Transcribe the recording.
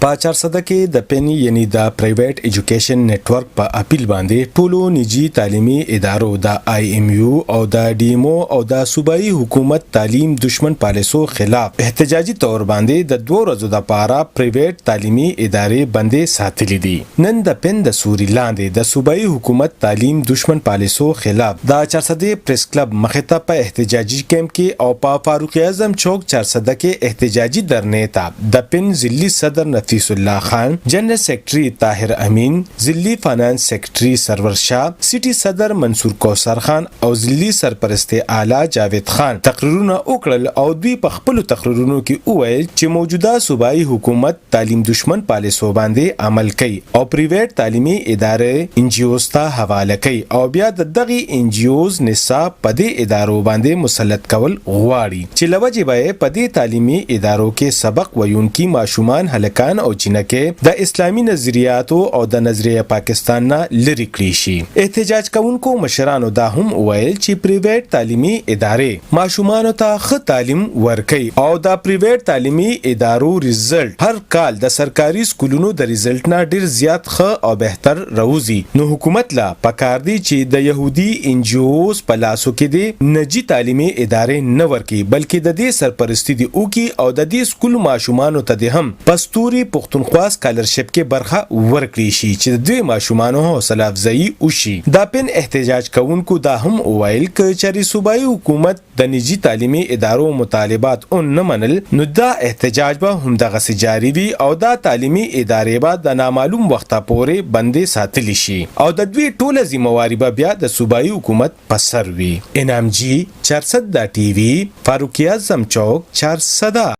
په 400 کې د پن یعنی د پرایویټ ایجوکیشن نیټورک په اپیل باندې ټولو نجی تعلیمي ادارو د IMU او د DMO او د صوبایي حکومت تعلیم دشمن پالیسو خلاف احتجاجي تور باندې د 2 ورځو د پاره پرایویټ تعلیمي ادارې بندې ساتلې دي. نن د پن د سوري لاندې د صوبایي حکومت تعلیم دشمن پالیسو خلاف د 400 پریس کلب مخته په احتجاجي کیمپ کې او په فاروق اعظم چوک 400 کې احتجاجي درنې ته د پن ضلعي صدر نفیس الله خان، جنرل سیکرټري طاهر امین، ضلعي فینانس سیکرټري سرور شاه، سټي صدر منصور کوثر خان او ضلعي سرپرست اعلی جاوید خان تقریرونه وکړل او دوی په خپل تقریرونو کې وویل چې موجوده صوبایي حکومت تعلیم دشمن پالیسو باندې عمل کوي او پرایویټ تعلیمي ادارې NGOs ته حواله کوي او بیا د دغه NGOs نصاب په دې ادارو باندې مسلط کول غواړي چې لوجه به په دې تعلیمي ادارو کې سبق ویونکي ماشومان هلکان او چینکه د اسلامي نظریاتو او د نظریه پاکستان نه لری کړی شي. احتجاج کوونکو مشرانو دا هم ویل چې پرایویټ تعلیمي ادارې ماشومان ته ښه تعلیم ورکوي او د پرایویټ تعلیمي ادارو ریزلټ هر کال د سرکاري سکولونو د ریزلټ نه ډیر زیات ښه او بهتر راوځي. نو حکومت لا پکار دی چې د يهودي NGOs په لاسو کې دی نجی تعلیمي ادارې نه ورکي بلکې د دې سرپرستی دی او کی او د دې سکول ماشومان ته هم پستوري پښتونخوا سکالرشپ کې برخه ورکړي شي چې د دوی ماشومانو حوصله افزایی وشي. دا پن احتجاج کوونکو دا هم ویل چې صوبایي حکومت د نجی تعلیمي ادارو مطالبات نه منل نو دا احتجاج به هم دغه جاری وي او دا تعلیمي ادارې به د نامعلوم وخته پورې بندې ساتلی شي او د دوی ټوله ذمہواری به بیا د صوبایي حکومت په سر وي. انعام جی 400 TV فاروق اعظم چوک 400.